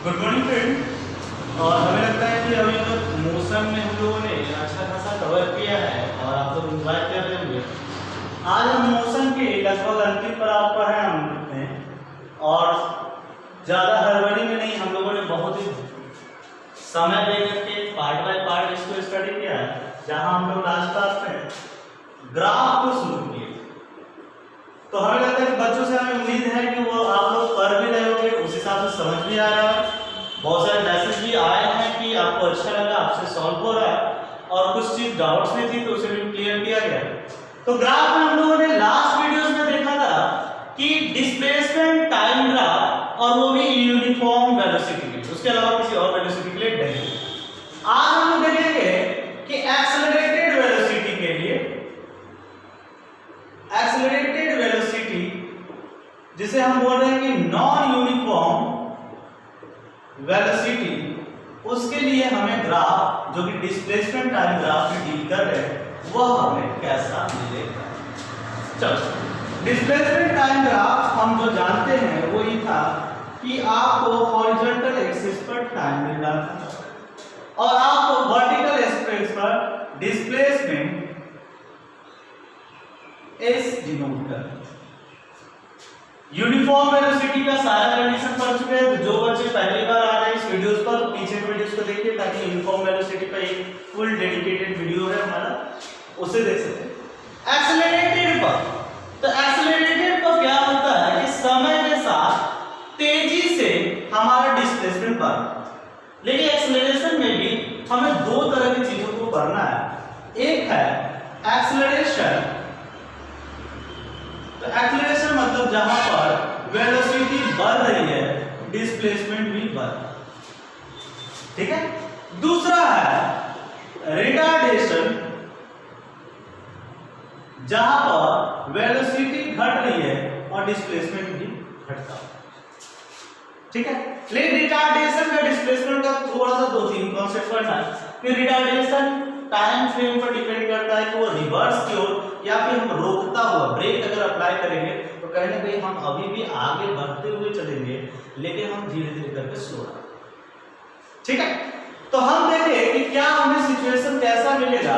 Good morning friend. और हमें लगता है कि अभी तक मोशन में हम लोगों ने अच्छा खासा कवर किया है और आप लोग एंजॉय कर रहे होंगे। आज हम मोशन के लगभग अंतिम पड़ाव पर हैं हम लोग में, और ज़्यादा हड़बड़ी में नहीं, हम लोगों ने बहुत ही समय लेकर के पार्ट बाय पार्ट इसको स्टडी किया है। जहाँ हम लोग लास्ट क्लास में ग्राफ को शुरू किए, तो हमें लगता है कि बच्चों से हमें उम्मीद है कि वो आप लोग कर भी रहे होंगे, उस हिसाब से समझ भी आ रहा है। बहुत सारे मैसेज भी आए हैं कि आपको अच्छा लगा, आपसे सॉल्व हो रहा है, और कुछ चीज डाउट्स में थी तो उसे भी क्लियर किया गया। तो ग्राफ में हम लोगों ने लास्ट वीडियोस में देखा था कि डिस्प्लेसमेंट टाइम ग्राफ, और वो भी यूनिफॉर्म वेलोसिटी के, उसके अलावा किसी और वेलोसिटी के लिए नहीं। आज हम लोग देखेंगे कि एक्सेलरेटेड वेलोसिटी के लिए, एक्सेलरेटेड वेलोसिटी जिसे हम बोल रहे हैं कि नॉन यूनिफॉर्म वेलोसिटी, उसके लिए हमें ग्राफ जो कि डिस्प्लेसमेंट टाइम ग्राफ में डील कर रहे हैं वह हमें कैसा मिलेगा। चलो, डिस्प्लेसमेंट टाइम ग्राफ हम जो जानते हैं वो ये था कि आपको हॉरिजॉन्टल एक्सिस पर टाइम मिल रहा था और आपको वर्टिकल एक्सिस पर डिस्प्लेसमेंट एस डिनोट कर। यूनिफॉर्म वेलोसिटी का सारा कंडीशन पढ़ चुके हैं, तो जो बच्चे पहली बार आ रहे हैं इस वीडियोस पर, पीछे के वीडियोस को देखिए ताकि यूनिफॉर्म वेलोसिटी पर एक फुल डेडिकेटेड वीडियो है हमारा, उसे देख सकते हैं। एक्सेलरेटेड पर, तो एक्सेलरेटेड पर क्या होता है कि समय के साथ तेजी से हमारा डिस्प्लेसमेंट बढ़, लेकिन एक्सेलरेशन में भी हमें दो तरह की चीजों को करना है। एक है एक्सेलरेशन, तो एक्सेलरेशन मतलब जहां पर वेलोसिटी बढ़ रही है डिस्प्लेसमेंट भी बढ़, ठीक है। दूसरा है रिटार्डेशन, जहां पर वेलोसिटी घट रही है और डिस्प्लेसमेंट भी घटता है, ठीक है। लेकिन रिटार्डेशन का डिस्प्लेसमेंट का थोड़ा सा दो तीन कॉन्सेप्ट पढ़ना है। फिर रिटार्डेशन टाइम फ्रेम पर डिपेंड करता है कि वो रिवर्स की ओर या फिर हम रोकता हुआ ब्रेक अगर अप्लाई करेंगे तो कहीं ना कहीं हम अभी भी आगे बढ़ते हुए चलेंगे, लेकिन हम धीरे धीरे करके स्लो रहे, ठीक है। तो हम देखें कि क्या हमें सिचुएशन कैसा मिलेगा।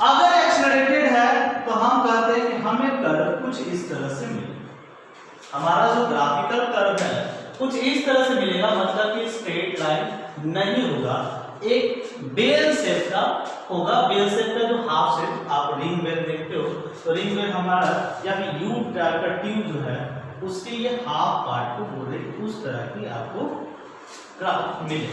अगर एक्सेलरेटेड है तो हम कहते हैं कि हमें कर्व कुछ इस तरह से मिलेगा, हमारा जो ग्राफिकल कर्व है कुछ इस तरह से मिलेगा, मतलब कि स्ट्रेट लाइन नहीं होगा, एक बेल शेप का होगा। बेल शेप का जो हाफ शेप, आप रिंग बेल देखते हो तो रिंग बेल हमारा या फिर यू टाइप का ट्यूब जो है उसके ये हाफ पार्ट को बोल रहे, उस तरह की आपको ग्राफ मिले।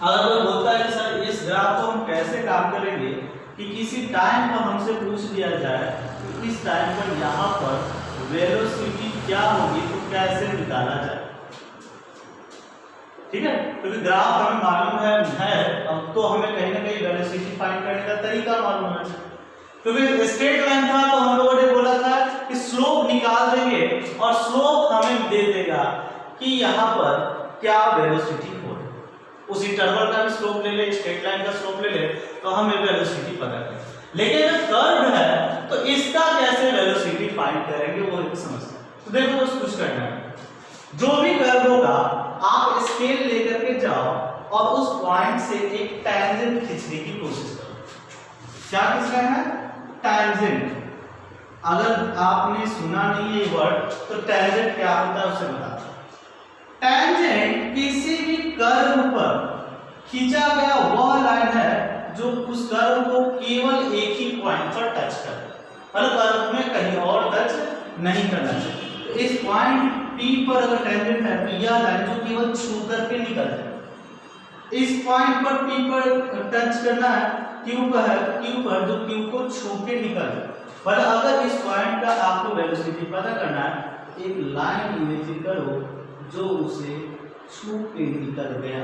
अगर कोई बोलता है कि सर इस ग्राफ को हम कैसे काम करेंगे, कि किसी टाइम पर हमसे पूछ दिया जाए कि इस टाइम पर यहाँ पर वेलोसिटी क्या होगी तो कैसे निकाला जाए, ठीक है। क्योंकि ग्राफ हमें मालूम है अब तो हमें कहीं ना कहीं वेलोसिटी फाइंड करने का तरीका मालूम है। क्योंकि स्ट्रेट लाइन था तो हम लोगों ने बोला था कि स्लोप निकाल देंगे और स्लोप हमें दे देगा कि यहाँ पर क्या वेलोसिटी हो रही है। उस इंटरवल का भी स्लोप ले ले, स्ट्रेट लाइन का स्लोप ले ले, तो हमें वेलोसिटी पता करें। लेकिन अगर कर्व है तो इसका कैसे वेलोसिटी फाइंड करेंगे वो एक समस्या। तो देखो बस कुछ करना है, जो भी कर्व होगा आप स्केल लेकर के जाओ और उस पॉइंट से एक टैंजेंट खींचने की कोशिश करो। क्या खींचना है? टैंजेंट। अगर आपने सुना नहीं है ये वर्ड तो टैंजेंट क्या होता है उसे बताता हूं। टैंजेंट किसी भी कर्व पर खींचा गया वह लाइन है जो उस कर्व को केवल एक ही पॉइंट पर टच करे, मतलब कर्व में कहीं और टच नहीं करना चाहिए। तो इस पॉइंट P पर अगर टेंजेंट है तो यह लाइन जो केवल छू करके निकल जाए, इस पॉइंट पर P पर टच करना है, Q पर है Q पर जो Q को छू के निकल जाए। पर अगर इस पॉइंट का आपको वेलोसिटी पता करना है तो एक लाइन इमेजिन करो जो उसे छू के निकल गया,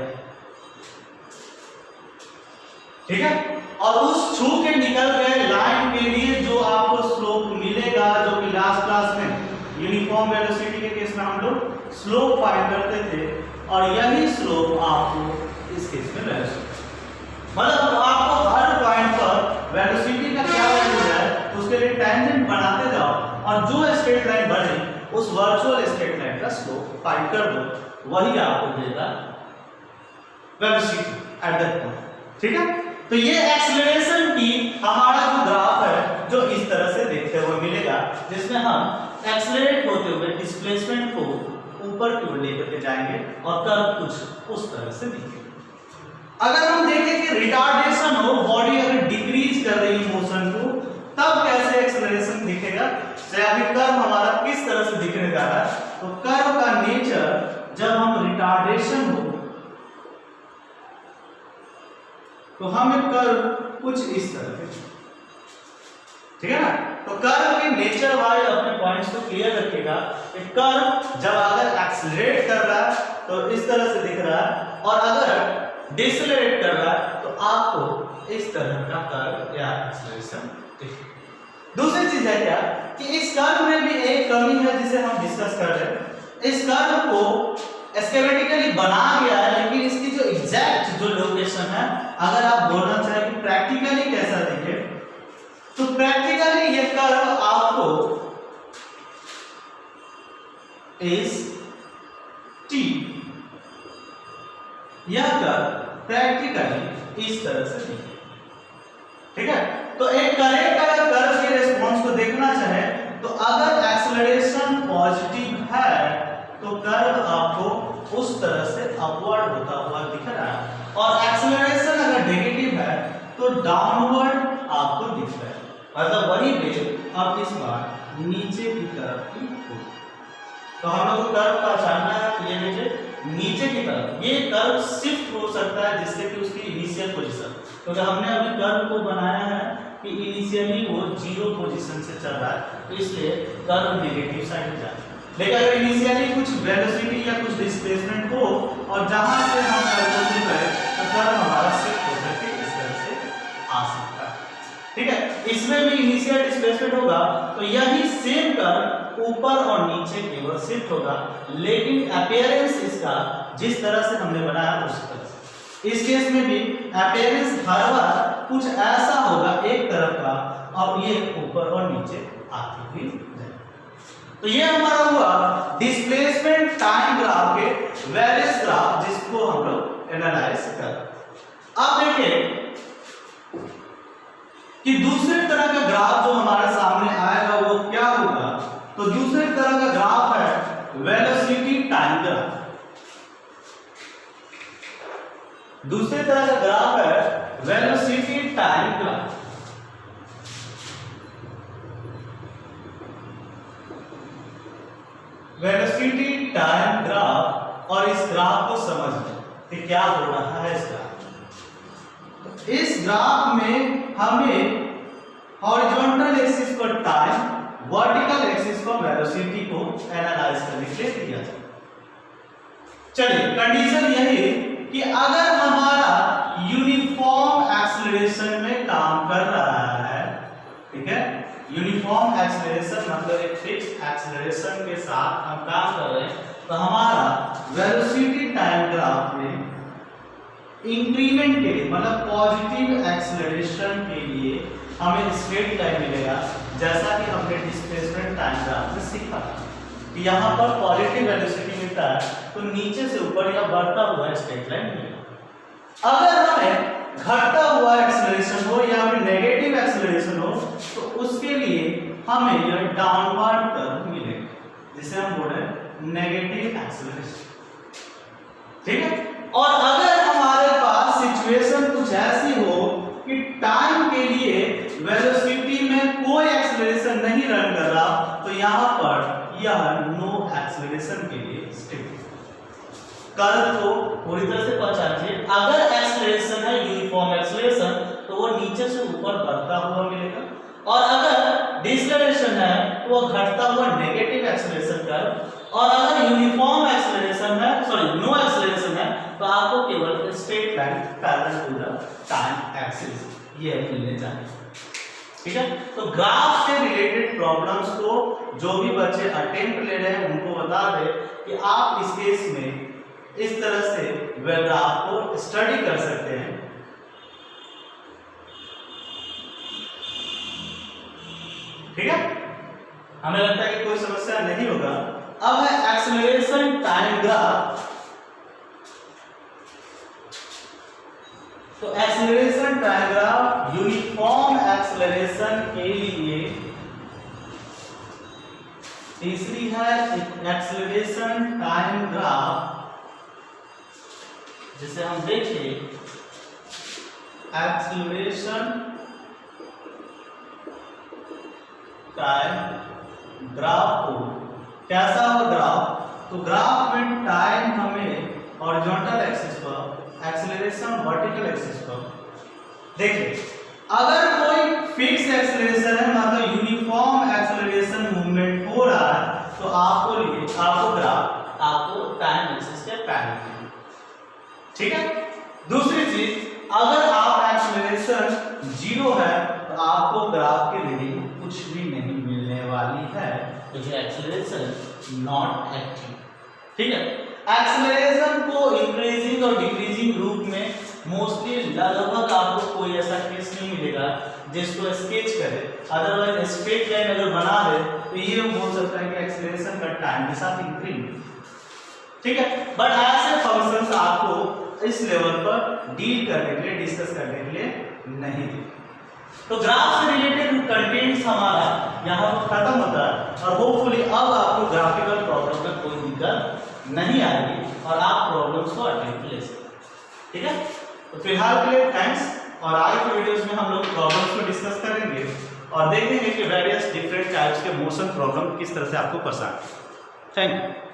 ठीक है। और उस छू के निकल गए लाइन के लिए जो आपको स्लोप मिलेगा, जो कि लास्ट क्लास में यूनिफॉर्म वेलोसिटी के केस में हम लोग स्लोप फाइंड करते थे, और यही स्लोप आपको इस केस में वेलोसिटी, मतलब आपको हर पॉइंट पर वेलोसिटी का क्या वैल्यू है उसके लिए टैंजेंट बनाते जाओ, और जो स्ट्रेट लाइन बढ़े उस वर्चुअल स्ट्रेट लाइन का स्लोप फाइंड कर दो, वही आपको देगा वेलोसिटी एट दैट पॉइंट। ठीक है, तो ये एक्सीलरेशन की हमारा जो ग्राफ है जो इस तरह से देखते हुए मिलेगा, जिसमें हम एक्सीलरेट होते हुए डिस्प्लेसमेंट को ऊपर की ओर लेकर के जाएंगे और कर्व कुछ उस तरह से दिखेगा। अगर हम देखें कि रिटार्डेशन हो, बॉडी अगर डिक्रीज कर रही है मोशन को, तब कैसे एक्सीलरेशन दिखेगा। अभी कर्व हमारा किस तरह से दिखने जा रहा है, तो कर्व का नेचर जब हम रिटार्डेशन हो तो हमें कर्व कुछ इस तरह के, ठीक है ना। तो कर्व के नेचर वाले अपने पॉइंट्स को क्लियर रखिएगा कि कर्व जब अगर एक्सीलरेट कर रहा है तो इस तरह से दिख रहा है, और अगर डिसेलरेट कर रहा है तो आपको इस तरह का कर्व या एक्सीलरेशन दिखेगा। दूसरी चीज है क्या कि इस कर्व में भी एक कमी है जिसे हम डिस्कस कर रहे हैं। इस कर्व को स्कीमेटिकली बना गया है, लेकिन इसकी जो एग्जैक्ट जो लोकेशन है, अगर आप बोलना चाहें कि प्रैक्टिकली कैसा दिखे, तो प्रैक्टिकली ये कर्व आपको इस टी यह कर्व प्रैक्टिकली इस तरह से दिखे। ठीक है, तो एक करेक्ट अगर कर्व के रिस्पांस को देखना चाहे तो अगर एक्सेलरेशन पॉजिटिव है तो कर्व आपको उस तरह से अपवर्ड होता हुआ दिख रहा है, और एक्सेलरेशन अगर नेगेटिव है तो डाउनवर्ड आपको दिख रहा है। मतलब वही वेव अब इस बार नीचे की तरफ की हो, तो हम लोग को कर्व पहचानना है कि ये नीचे की तरफ ये कर्व शिफ्ट हो सकता है जिससे कि उसकी इनिशियल पोजीशन, क्योंकि हमने अभी कर्व को बनाया है कि इनिशियली वो जीरो पोजीशन से चल रहा है, तो इसलिए कर्व नेगेटिव साइड में जाता है। लेकिन अगर इनिशियली कुछ वेलोसिटी या कुछ डिस्प्लेसमेंट हो और जहां से हम कर्व को चुन रहे तो कर्व हमारा शिफ्ट हो करके इस तरह से आ सकता है। ठीक है, इसमें भी इनिशियल डिस्प्लेसमेंट होगा तो यही सेम कर्व ऊपर और नीचे केवल शिफ्ट होगा, लेकिन अपीयरेंस इसका जिस तरह से हमने बनाया उसी तरह से। इस केस में भी अपीयरेंस हर बार कुछ ऐसा होगा एक तरफ का, और ये ऊपर और नीचे आती हुई जाएगी। तो ये हमारा हुआ डिस्प्लेसमेंट टाइम ग्राफ के वेरियस ग्राफ, जिसको हम लोग एनालाइज कर। अब देखिए कि दूसरे तरह का ग्राफ जो हमारे सामने आएगा वो क्या होगा। तो दूसरे तरह का ग्राफ है वेलोसिटी टाइम ग्राफ। दूसरे तरह का ग्राफ है velocity time graph. Velocity time graph, और इस ग्राफ को समझ लें कि क्या हो रहा है इस ग्राफ। इस ग्राफ में हमें हॉरिजॉन्टल एक्सिस पर टाइम, वर्टिकल एक्सिस पर वेलोसिटी को एनालाइज करने के लिए दिया जाए। चलिए, कंडीशन यही कि अगर हमारा यूनिफॉर्म एक्सीलरेशन में काम कर रहा है, ठीक है, यूनिफॉर्म एक्सीलरेशन मतलब एक फिक्स एक्सीलरेशन के साथ हम काम कर रहे हैं, तो हमारा वेलोसिटी टाइम ग्राफ में इंक्रीमेंट के लिए मतलब पॉजिटिव एक्सीलरेशन के लिए हमें स्ट्रेट लाइन मिलेगा, जैसा कि हमने डिस्प्लेसमेंट टाइम ग्राफ में सीखा था कि यहाँ पर पॉजिटिव वेलोसिटी मिलता है तो नीचे से ऊपर या बढ़ता हुआ स्ट्रेट लाइन मिलेगा। अगर हमें घटता हुआ एक्सीलरेशन हो या फिर नेगेटिव एक्सीलरेशन हो तो उसके लिए हमें यह डाउनवर्ड कर्व मिलेगा, जिसे हम बोल रहे हैं नेगेटिव एक्सीलरेशन। ठीक है, और अगर हमारे पास सिचुएशन कुछ ऐसी हो कि टाइम के लिए वेलोसिटी में कोई एक्सीलरेशन नहीं रन कर रहा, तो यहां पर यह नो एक्सीलरेशन के लिए स्टेट कर्व को पूरी तरह से पहचानिए। अगर एक्सीलरेशन है यूनिफॉर्म एक्सीलरेशन तो वो नीचे से ऊपर बढ़ता हुआ मिलेगा, और अगर डिसेलरेशन है तो वो घटता हुआ नेगेटिव एक्सीलरेशन कर्व, और अगर यूनिफॉर्म एक्सीलरेशन है नो एक्सीलरेशन है तो आपको केवल straight line parallel to the time axis ये मिलने चाहिए। ठीक है, तो ग्राफ से रिलेटेड प्रॉब्लम्स को जो भी बच्चे अटेम्प्ट ले रहे हैं उनको बता दें कि आप इस केस में इस तरह से वे ग्राफ को स्टडी कर सकते हैं। ठीक है, हमें लगता है कि कोई समस्या नहीं होगा। अब है एक्सेलरेशन टाइम ग्राफ। तो acceleration time graph uniform acceleration के लिए, तीसरी है एक्सेलरेशन टाइम ग्राफ जिसे हम देखें एक्सेलरेशन टाइम ग्राफ को कैसा हो ग्राफ, तो ग्राफ में टाइम हमें हॉरिजॉन्टल एक्सिस पर, एक्सेलरेशन वर्टिकल एक्सिस पर। देखिए अगर कोई फिक्स एक्सेलरेशन है, मतलब यूनिफॉर्म एक्सेलरेशन मूवमेंट हो रहा है, तो आपको ग्राफ आपको टाइम एक्सिस के पैरेलल, ठीक है। दूसरी चीज, अगर आप एक्सेलरेशन 0 है तो आपको ग्राफ की रीडिंग कुछ भी नहीं मिलने वाली है, क्योंकि एक्सेलरेशन नॉट एक्टिव, ठीक है। एक्सेलरेशन को इंक्रीजिंग और डिक्रीजिंग रूप में मोस्टली लगभग आपको कोई ऐसा केस नहीं मिलेगा जिसको स्केच करे, अदरवाइज स्ट्रेट लाइन अगर बना दे तो ये हम बोल सकते हैं कि एक्सेलरेशन का टाइम के साथ इंक्रीज, ठीक है। बट ऐसे फंक्शंस आपको इस लेवल पर डील करने के लिए, डिस्कस करने के लिए नहीं थे। तो ग्राफ से रिलेटेड कंटेंट्स हमारा यहाँ पर खत्म होता है, और होपफुली अब आपको ग्राफिकल प्रॉब्लम में कोई दिक्कत नहीं आएगी और आप प्रॉब्लम्स को अटेम्प्ट ले सकते, ठीक है। तो फिलहाल के लिए थैंक्स, और आगे के वीडियोस में हम लोग प्रॉब्लम्स को डिस्कस करेंगे और देखेंगे कि वेरियस डिफरेंट टाइप्स के मोशन प्रॉब्लम किस तरह से आपको परेशान। Thank you.